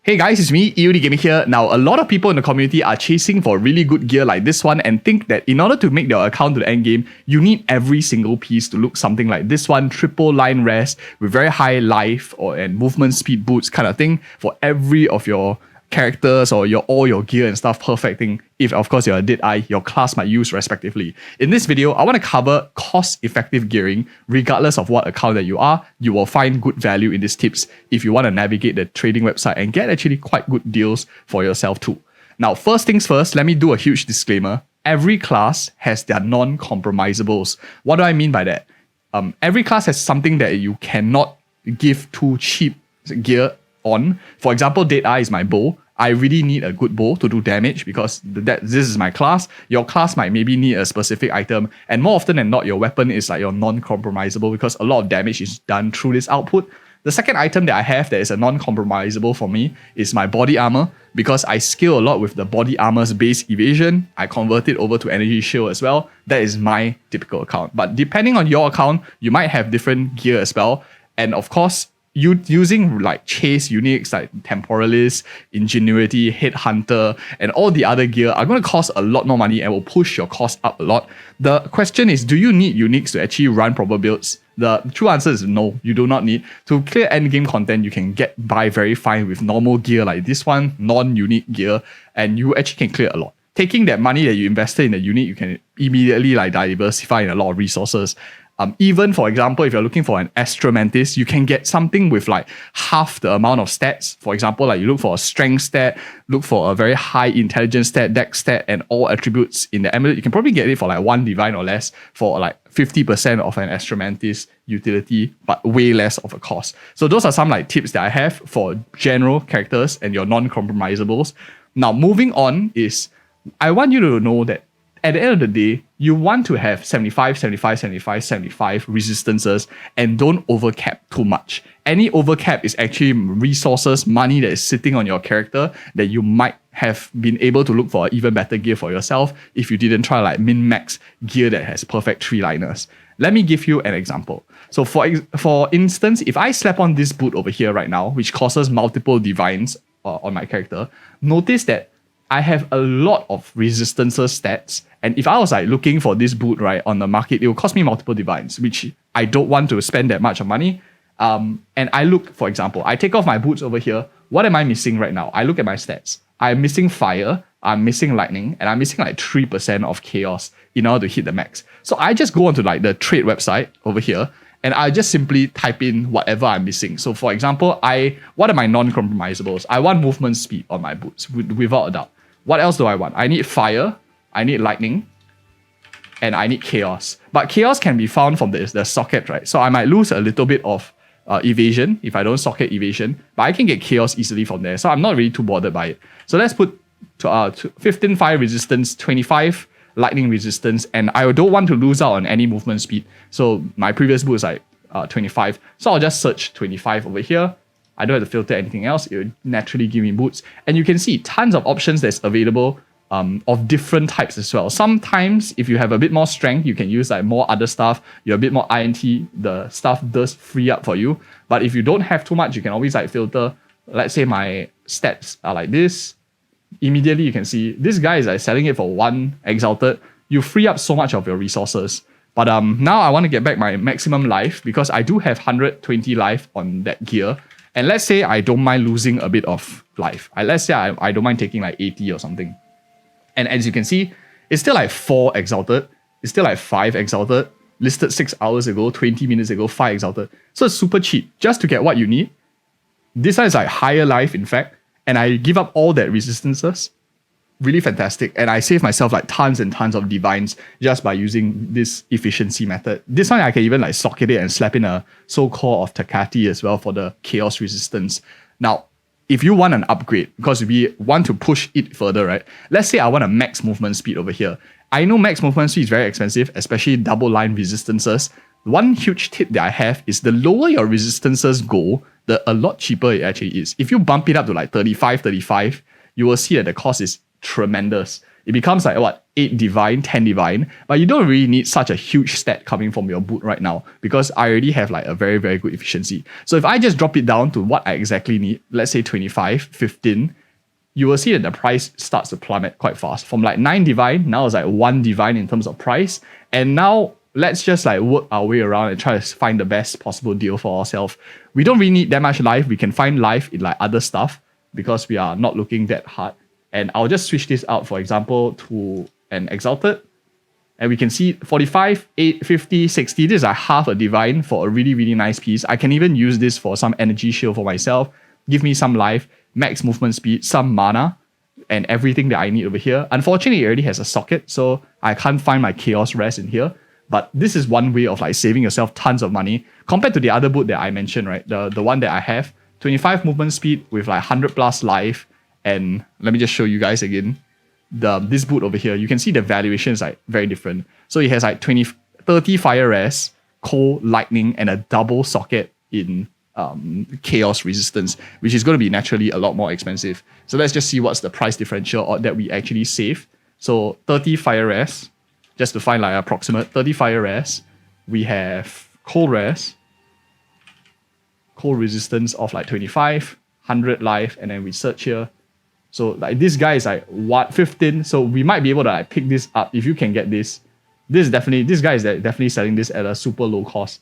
Hey guys, it's me, EODGamer here. Now, a lot of people in the community are chasing for really good gear like this one and think that in order to make their account to the end game, you need every single piece to look something like this one, triple line rest with very high life and movement speed boots kind of thing for every of your characters or all your gear and stuff perfecting. If of course you're a dead eye, your class might use respectively. In this video, I want to cover cost-effective gearing. Regardless of what account that you are, you will find good value in these tips if you want to navigate the trading website and get actually quite good deals for yourself too. Now, first things first, let me do a huge disclaimer. Every class has their non-compromisables. What do I mean by that? Every class has something that you cannot give too cheap gear on. For example, dead eye is my bow. I really need a good bow to do damage because this is my class. Your class might maybe need a specific item, and more often than not, your weapon is like your non-compromisable because a lot of damage is done through this output. The second item that I have that is a non-compromisable for me is my body armor, because I scale a lot with the body armor's base evasion. I convert it over to energy shield as well. That is my typical account. But depending on your account, you might have different gear as well. And of course, using like chase uniques like Temporalis, Ingenuity, Headhunter, and all the other gear are going to cost a lot more money and will push your cost up a lot. The question is, do you need uniques to actually run proper builds? The true answer is no, you do not need. To clear endgame content, you can get by very fine with normal gear like this one, non-unique gear, and you actually can clear a lot. Taking that money that you invested in the unique, you can immediately like diversify in a lot of resources. Even, for example, if you're looking for an Astra Mantis, you can get something with like half the amount of stats. For example, like you look for a strength stat, look for a very high intelligence stat, dex stat, and all attributes in the Amulet. You can probably get it for like 1 divine or less for like 50% of an Astra Mantis utility, but way less of a cost. So those are some like tips that I have for general characters and your non-compromisables. Now, moving on is, I want you to know that at the end of the day, you want to have 75, 75, 75, 75 resistances and don't overcap too much. Any overcap is actually resources, money that is sitting on your character that you might have been able to look for even better gear for yourself if you didn't try like min-max gear that has perfect 3-liners. Let me give you an example. So for instance, if I slap on this boot over here right now, which causes multiple divines on my character, notice that I have a lot of resistances stats, and if I was like looking for this boot right on the market, it will cost me multiple divines, which I don't want to spend that much of money. And I look, for example, I take off my boots over here. What am I missing right now? I look at my stats. I'm missing fire, I'm missing lightning, and I'm missing like 3% of chaos in order to hit the max. So I just go onto like the trade website over here, and I just simply type in whatever I'm missing. So for example, what are my non-compromisables? I want movement speed on my boots, without a doubt. What else do I want? I need fire, I need lightning, and I need chaos. But chaos can be found from the socket, right? So I might lose a little bit of evasion if I don't socket evasion, but I can get chaos easily from there. So I'm not really too bothered by it. So let's put 15 fire resistance, 25 lightning resistance, and I don't want to lose out on any movement speed. So my previous boot is like 25. So I'll just search 25 over here. I don't have to filter anything else. It will naturally give me boots. And you can see tons of options that's available of different types as well. Sometimes if you have a bit more strength, you can use like more other stuff. You're a bit more INT, the stuff does free up for you. But if you don't have too much, you can always like filter. Let's say my stats are like this. Immediately you can see this guy is like selling it for 1 exalted. You free up so much of your resources. But now I want to get back my maximum life because I do have 120 life on that gear. And let's say I don't mind losing a bit of life. Let's say I don't mind taking like 80 or something. And as you can see, it's still like 4 exalted. It's still like 5 exalted. Listed 6 hours ago, 20 minutes ago, 5 exalted. So it's super cheap just to get what you need. This one is like higher life, in fact. And I give up all that resistances. Really fantastic. And I save myself like tons and tons of divines just by using this efficiency method. This one I can even like socket it and slap in a soul core of Takati as well for the chaos resistance. Now, if you want an upgrade, because we want to push it further, right? Let's say I want a max movement speed over here. I know max movement speed is very expensive, especially double line resistances. One huge tip that I have is the lower your resistances go, a lot cheaper it actually is. If you bump it up to like 35, you will see that the cost is tremendous. It becomes like what, 8 divine, 10 divine, but you don't really need such a huge stat coming from your boot right now because I already have like a very, very good efficiency. So if I just drop it down to what I exactly need, let's say 25, 15, you will see that the price starts to plummet quite fast. From like 9 divine, now it's like 1 divine in terms of price. And now let's just like work our way around and try to find the best possible deal for ourselves. We don't really need that much life. We can find life in like other stuff because we are not looking that hard. And I'll just switch this out, for example, to an Exalted. And we can see 45, 8, 50, 60. This is like half a divine for a really, really nice piece. I can even use this for some energy shield for myself. Give me some life, max movement speed, some mana, and everything that I need over here. Unfortunately, it already has a socket, so I can't find my Chaos Rest in here. But this is one way of like saving yourself tons of money compared to the other boot that I mentioned, right? The one that I have, 25 movement speed with like 100 plus life. And let me just show you guys again. This boot over here, you can see the valuation is like very different. So it has like 30 fire rest, cold, lightning, and a double socket in chaos resistance, which is going to be naturally a lot more expensive. So let's just see what's the price differential or that we actually save. So 30 fire rest, just to find like approximate 30 fire rest. We have cold rest, cold resistance of like 25, 100 life, and then we search here. So like this guy is like what, 15. So we might be able to like pick this up if you can get this. This guy is definitely selling this at a super low cost.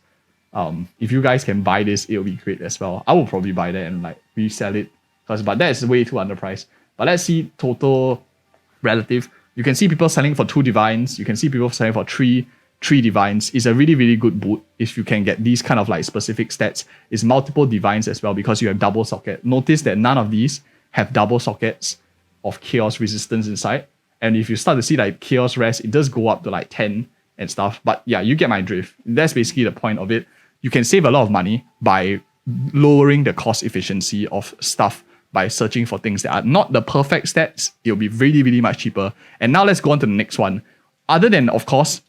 If you guys can buy this, it'll be great as well. I will probably buy that and like resell it, but that's way too underpriced. But let's see total relative. You can see people selling for 2 divines. You can see people selling for 3 divines. It's a really, really good boot if you can get these kind of like specific stats. It's multiple divines as well because you have double socket. Notice that none of these have double sockets of chaos resistance inside. And if you start to see like chaos rest, it does go up to like 10 and stuff. But yeah, you get my drift. That's basically the point of it. You can save a lot of money by lowering the cost efficiency of stuff by searching for things that are not the perfect stats. It'll be really, really much cheaper. And now let's go on to the next one. Other than, of course,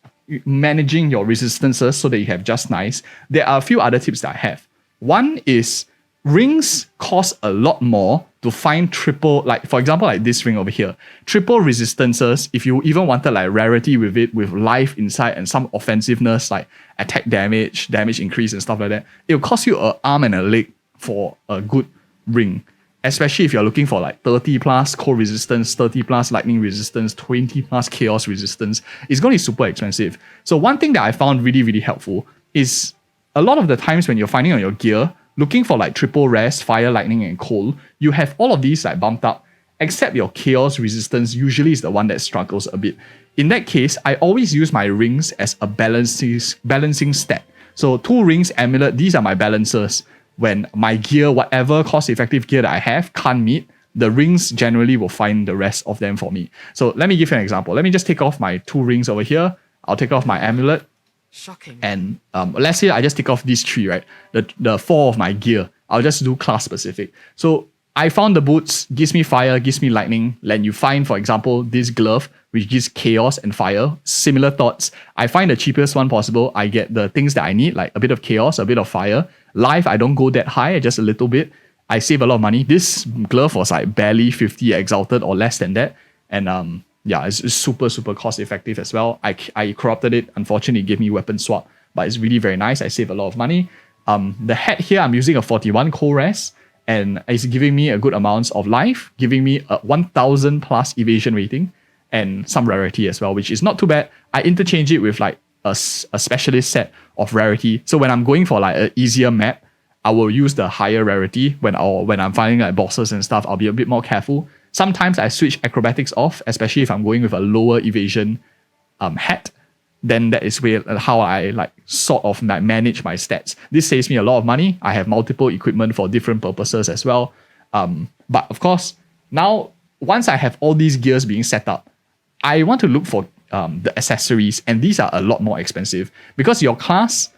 managing your resistances so that you have just nice, there are a few other tips that I have. One is rings cost a lot more to find triple, like for example, like this ring over here, triple resistances. If you even wanted like rarity with it, with life inside and some offensiveness like attack damage, damage increase and stuff like that, it'll cost you an arm and a leg for a good ring. Especially if you're looking for like 30 plus core resistance, 30 plus lightning resistance, 20 plus chaos resistance, it's going to be super expensive. So one thing that I found really, really helpful is a lot of the times when you're finding on your gear, looking for like triple rest, fire, lightning, and cold, you have all of these like bumped up, except your chaos resistance usually is the one that struggles a bit. In that case, I always use my rings as a balancing stat. So 2 rings, amulet, these are my balancers. When my gear, whatever cost-effective gear that I have can't meet, the rings generally will find the rest of them for me. So let me give you an example. Let me just take off my 2 rings over here. I'll take off my amulet. Shocking. And let's say I just take off these 3, right? The 4 of my gear. I'll just do class specific. So I found the boots, gives me fire, gives me lightning. Then you find, for example, this glove, which gives chaos and fire. Similar thoughts. I find the cheapest one possible. I get the things that I need, like a bit of chaos, a bit of fire. Life, I don't go that high, just a little bit. I save a lot of money. This glove was like barely 50 exalted or less than that. And yeah, it's super, super cost effective as well. I corrupted it. Unfortunately, it gave me weapon swap, but it's really very nice. I save a lot of money. The hat here, I'm using a 41 cold rest, and it's giving me a good amount of life, giving me a 1000 plus evasion rating and some rarity as well, which is not too bad. I interchange it with like a specialist set of rarity. So when I'm going for like an easier map, I will use the higher rarity. When I'm finding like bosses and stuff, I'll be a bit more careful. Sometimes I switch acrobatics off, especially if I'm going with a lower evasion hat. Then that is how I like sort of like manage my stats. This saves me a lot of money. I have multiple equipment for different purposes as well. But of course, now once I have all these gears being set up, I want to look for the accessories, and these are a lot more expensive because your class,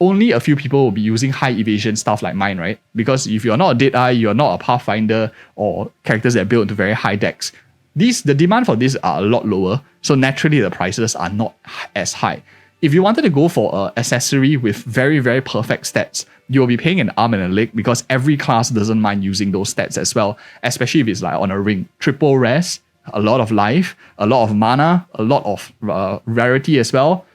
only a few people will be using high evasion stuff like mine, right? Because if you're not a Deadeye, you're not a Pathfinder or characters that build into very high decks, the demand for these are a lot lower. So naturally, the prices are not as high. If you wanted to go for an accessory with very, very perfect stats, you'll be paying an arm and a leg because every class doesn't mind using those stats as well, especially if it's like on a ring. Triple rest, a lot of life, a lot of mana, a lot of rarity as well,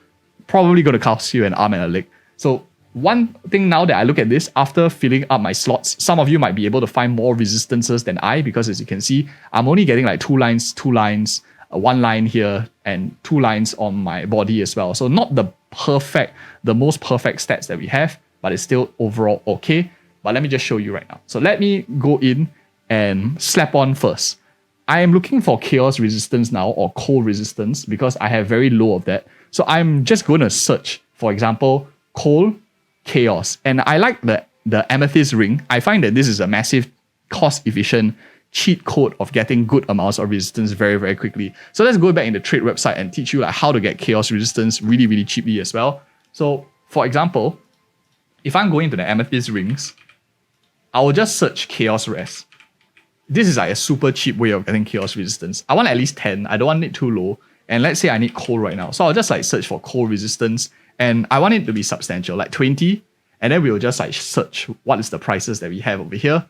probably going to cost you an arm and a leg. So one thing now that I look at this, after filling up my slots, some of you might be able to find more resistances than I, because as you can see, I'm only getting like 2 lines, 1 line here, and 2 lines on my body as well. So not the most perfect stats that we have, but it's still overall okay. But let me just show you right now. So let me go in and slap on first. I am looking for chaos resistance now, or cold resistance, because I have very low of that. So I'm just going to search, for example, cold, chaos. And I like the amethyst ring. I find that this is a massive cost-efficient cheat code of getting good amounts of resistance very, very quickly. So let's go back in the trade website and teach you like how to get chaos resistance really, really cheaply as well. So for example, if I'm going to the amethyst rings, I will just search chaos res. This is like a super cheap way of getting chaos resistance. I want at least 10. I don't want it too low. And let's say I need cold right now. So I'll just like search for cold resistance. And I want it to be substantial, like 20. And then we'll just like search what is the prices that we have over here.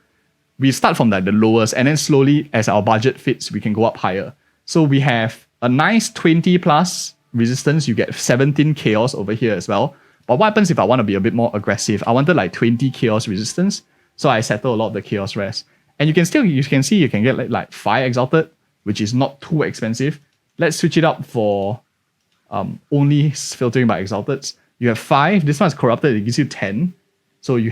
We start from like the lowest, and then slowly as our budget fits, we can go up higher. So we have a nice 20 plus resistance. You get 17 chaos over here as well. But what happens if I want to be a bit more aggressive? I wanted like 20 chaos resistance. So I settle a lot of the chaos res. And you can see you can get like 5 exalted, which is not too expensive. Let's switch it up for only filtering by exalteds. You have 5. This one is corrupted. It gives you 10. So you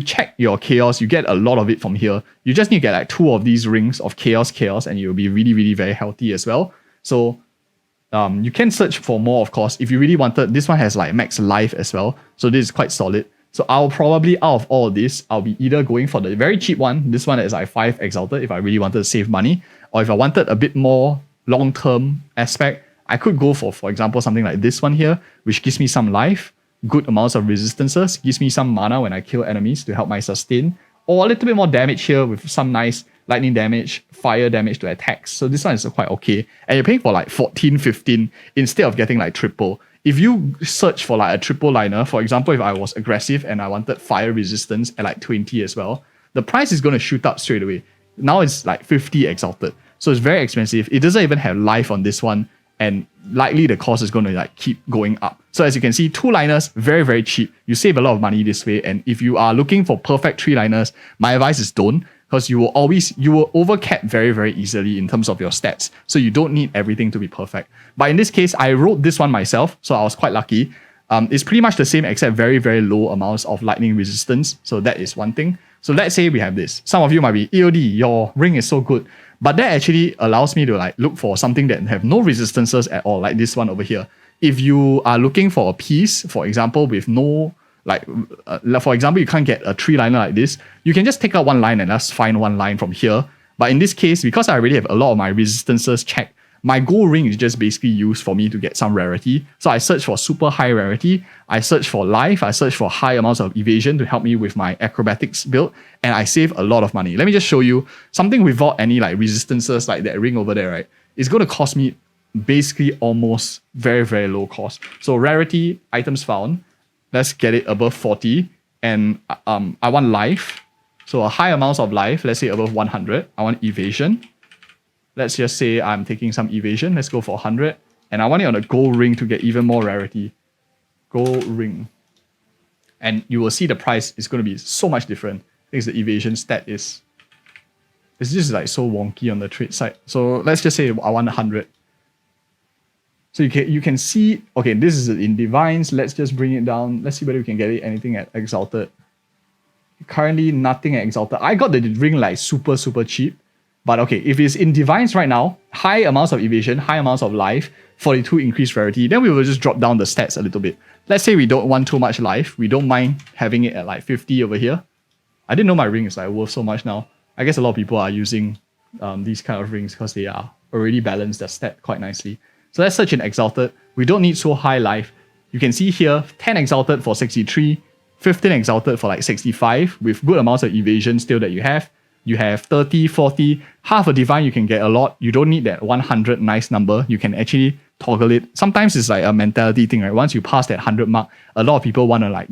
check your chaos. You get a lot of it from here. You just need to get like 2 of these rings of chaos, and you'll be really, really very healthy as well. So you can search for more, of course. If you really wanted, this one has like max life as well. So this is quite solid. So I'll probably, out of all of this, I'll be either going for the very cheap one. This one is like 5 exalted if I really wanted to save money. Or if I wanted a bit more long-term aspect, I could go for example, something like this one here, which gives me some life, good amounts of resistances, gives me some mana when I kill enemies to help my sustain, or a little bit more damage here with some nice lightning damage, fire damage to attacks. So this one is quite okay. And you're paying for like 14, 15 instead of getting like triple. If you search for like a triple liner, for example, if I was aggressive and I wanted fire resistance at like 20 as well, the price is going to shoot up straight away. Now it's like 50 exalted. So it's very expensive. It doesn't even have life on this one. And likely the cost is going to like keep going up. So as you can see, 2 liners, very, very cheap. You save a lot of money this way. And if you are looking for perfect 3 liners, my advice is don't, because you will overcap very, very easily in terms of your stats. So you don't need everything to be perfect. But in this case, I wrote this one myself, so I was quite lucky. It's pretty much the same except very, very low amounts of lightning resistance. So that is one thing. So let's say we have this. Some of you might be, EOD, your ring is so good. But that actually allows me to like look for something that have no resistances at all, like this one over here. If you are looking for a piece, for example, with no, for example, you can't get a 3-liner like this, you can just take out 1 line and just find 1 line from here. But in this case, because I already have a lot of my resistances checked, my gold ring is just basically used for me to get some rarity. So I search for super high rarity, I search for life, I search for high amounts of evasion to help me with my acrobatics build, and I save a lot of money. Let me just show you something without any like resistances like that ring over there, right? It's going to cost me basically almost very, very low cost. So rarity, items found, let's get it above 40, and I want life. So a high amounts of life, let's say above 100. I want evasion. Let's just say I'm taking some evasion. Let's go for 100. And I want it on a gold ring to get even more rarity. Gold ring. And you will see the price is going to be so much different. I think the evasion stat it's just like so wonky on the trade side. So let's just say I want 100. So you can see, okay, this is in Divines. Let's just bring it down. Let's see whether we can get it anything at Exalted. Currently, nothing at Exalted. I got the ring like super, super cheap. But okay, if it's in Divines right now, high amounts of evasion, high amounts of life, 42 increased rarity, then we will just drop down the stats a little bit. Let's say we don't want too much life. We don't mind having it at like 50 over here. I didn't know my ring is like worth so much now. I guess a lot of people are using these kind of rings because they are already balanced their stat quite nicely. So let's search in Exalted. We don't need so high life. You can see here, 10 Exalted for 63, 15 Exalted for like 65, with good amounts of evasion still that you have. You have 30, 40, half a divine you can get a lot. You don't need that 100 nice number. You can actually toggle it. Sometimes it's like a mentality thing, right? Once you pass that 100 mark, a lot of people want to like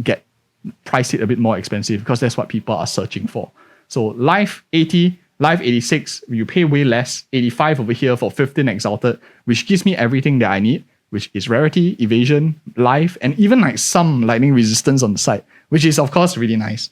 price it a bit more expensive because that's what people are searching for. So life 80, Life 86, you pay way less. 85 over here for 15 Exalted, which gives me everything that I need, which is rarity, evasion, life, and even like some lightning resistance on the side, which is of course really nice.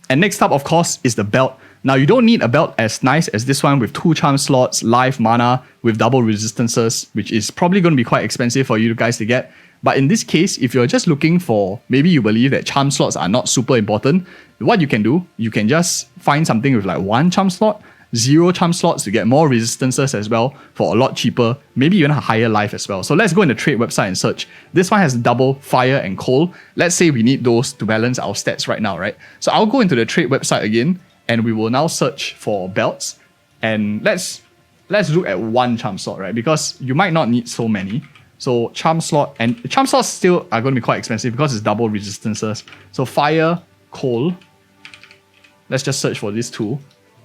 And next up, of course, is the belt. Now, you don't need a belt as nice as this one with 2 charm slots, life, mana, with double resistances, which is probably going to be quite expensive for you guys to get. But in this case, if you're just looking for, maybe you believe that charm slots are not super important, what you can do, you can just find something with like 1 charm slot, 0 charm slots to get more resistances as well for a lot cheaper, maybe even a higher life as well. So let's go in the trade website and search. This one has double fire and coal. Let's say we need those to balance our stats right now, right? So I'll go into the trade website again, and we will now search for belts. And let's look at 1 charm slot, right? Because you might not need so many. So charm slot, and charm slots still are going to be quite expensive because it's double resistances. So fire, coal. Let's just search for this two.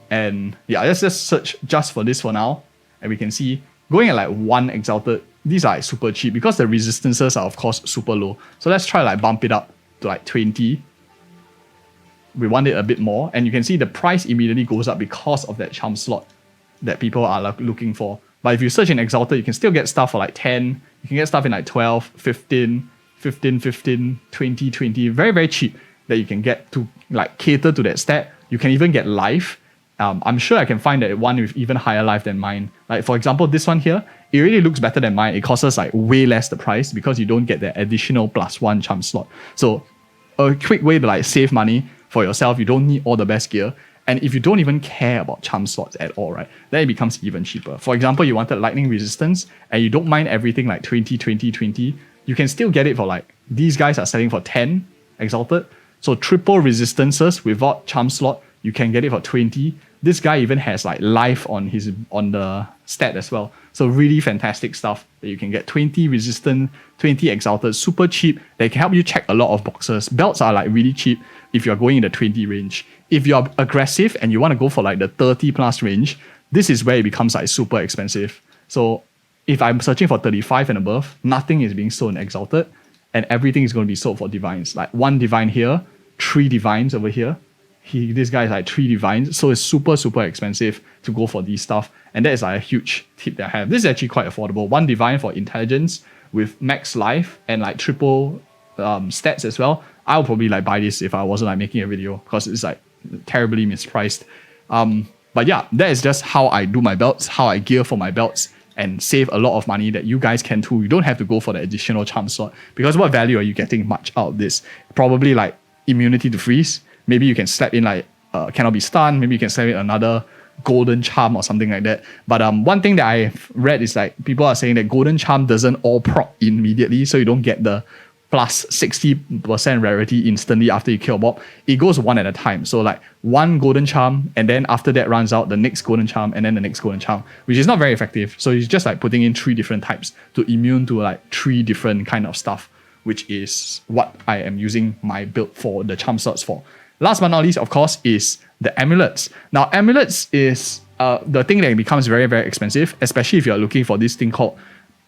And yeah, let's just search just for this for now. And we can see going at like 1 Exalted, these are like super cheap because the resistances are of course super low. So let's try like bump it up to like 20. We want it a bit more. And you can see the price immediately goes up because of that charm slot that people are like looking for. But if you search in Exalted, you can still get stuff for like 10. You can get stuff in like 12, 15, 20, 20. Very, very cheap that you can get to like cater to that stat. You can even get life. I'm sure I can find that one with even higher life than mine. Like for example, this one here, it really looks better than mine. It costs us like way less the price because you don't get the additional +1 charm slot. So a quick way to like save money for yourself. You don't need all the best gear. And if you don't even care about charm slots at all, right, then it becomes even cheaper. For example, you wanted lightning resistance and you don't mind everything like 20, 20, 20. You can still get it for like, these guys are selling for 10 Exalted. So triple resistances without charm slot, you can get it for 20. This guy even has like life on the stat as well. So really fantastic stuff that you can get. 20 resistant, 20 Exalted, super cheap. They can help you check a lot of boxes. Belts are like really cheap if you're going in the 20 range. If you're aggressive and you want to go for like the 30 plus range, this is where it becomes like super expensive. So if I'm searching for 35 and above, nothing is being sold in Exalted and everything is going to be sold for divines. Like 1 divine here, 3 divines over here. This guy is like 3 divines, so it's super, super expensive to go for these stuff. And that is like a huge tip that I have. This is actually quite affordable. 1 divine for intelligence with max life and like triple stats as well. I would probably like buy this if I wasn't like making a video because it's like terribly mispriced. But yeah, that is just how I do my belts, how I gear for my belts and save a lot of money that you guys can too. You don't have to go for the additional charm slot because what value are you getting much out of this? Probably like immunity to freeze. Maybe you can slap in like cannot be stunned. Maybe you can slap in another golden charm or something like that. But one thing that I've read is like people are saying that golden charm doesn't all proc immediately, so you don't get the plus 60% rarity instantly after you kill a mob. It goes one at a time. So like 1 golden charm, and then after that runs out, the next golden charm, and then the next golden charm, which is not very effective. So it's just like putting in 3 different types to immune to like 3 different kind of stuff, which is what I am using my build for the charm slots for. Last but not least, of course, is the amulets. Now, amulets is the thing that becomes very, very expensive, especially if you're looking for this thing called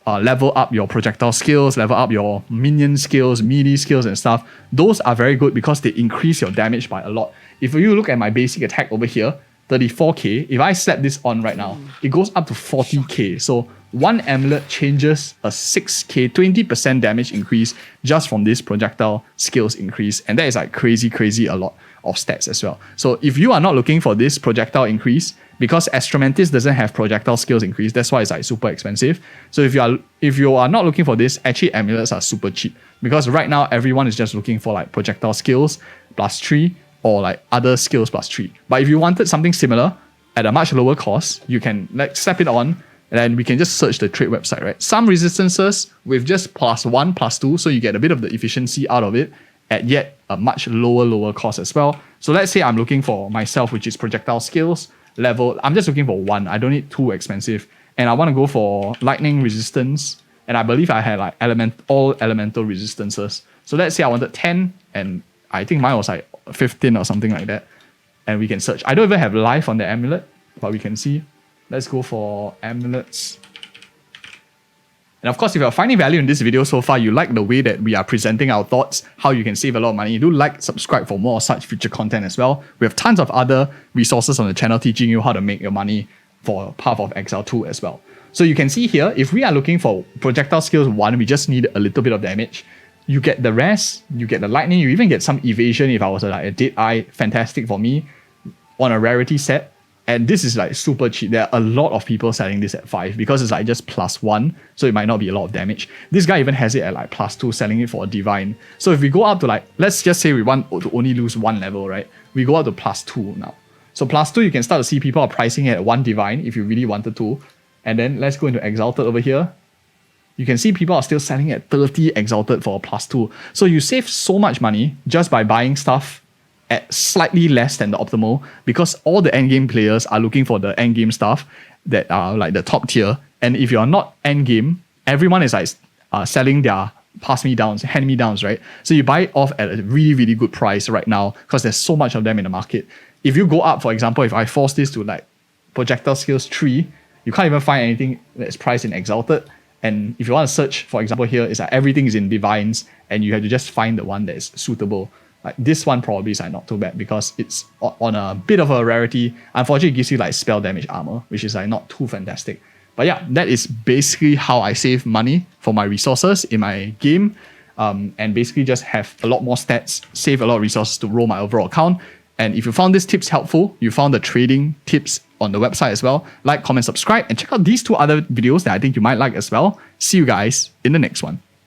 level up your projectile skills, level up your minion skills, melee skills and stuff. Those are very good because they increase your damage by a lot. If you look at my basic attack over here, 34k, if I slap this on right now, it goes up to 40k. So 1 amulet changes a 6k, 20% damage increase just from this projectile skills increase. And that is like crazy, crazy a lot of stats as well. So if you are not looking for this projectile increase, because Astromantis doesn't have projectile skills increase, that's why it's like super expensive. So if you are not looking for this, actually amulets are super cheap. Because right now everyone is just looking for like projectile skills +3 or like other skills +3. But if you wanted something similar at a much lower cost, you can like slap it on and then we can just search the trade website, right? Some resistances with just +1, +2, so you get a bit of the efficiency out of it at yet a much lower cost as well. So let's say I'm looking for myself, which is projectile skills level. I'm just looking for 1. I don't need too expensive. And I want to go for lightning resistance. And I believe I had like all elemental resistances. So let's say I wanted 10 and I think mine was like 15 or something like that. And we can search. I don't even have life on the amulet, but we can see. Let's go for amulets. And of course, if you're finding value in this video so far, you like the way that we are presenting our thoughts, how you can save a lot of money, do like, subscribe for more such future content as well. We have tons of other resources on the channel teaching you how to make your money for Path of Exile 2 as well. So you can see here, if we are looking for projectile skills 1, we just need a little bit of damage. You get the rest, you get the lightning, you even get some evasion if I was like a dead eye, fantastic for me, on a rarity set. And this is like super cheap. There are a lot of people selling this at 5 because it's like just +1, so it might not be a lot of damage. This guy even has it at like +2, selling it for a divine. So if we go up to like, let's just say we want to only lose 1 level, right? We go up to +2 now. So +2, you can start to see people are pricing it at 1 divine if you really wanted to. And then let's go into Exalted over here. You can see people are still selling at 30 Exalted for a +2. So you save so much money just by buying stuff at slightly less than the optimal, because all the endgame players are looking for the endgame stuff that are like the top tier. And if you're not endgame, everyone is like selling their pass me downs, hand me downs, right? So you buy it off at a really, really good price right now because there's so much of them in the market. If you go up, for example, if I force this to like projectile skills 3, you can't even find anything that's priced in Exalted. And if you want to search, for example, here, it's like everything is in divines and you have to just find the one that is suitable. Like this one probably is like not too bad because it's on a bit of a rarity. Unfortunately, it gives you like spell damage armor, which is like not too fantastic. But yeah, that is basically how I save money for my resources in my game. And basically just have a lot more stats, save a lot of resources to roll my overall account. And if you found these tips helpful, you found the trading tips on the website as well, like, comment, subscribe, and check out these 2 other videos that I think you might like as well. See you guys in the next one.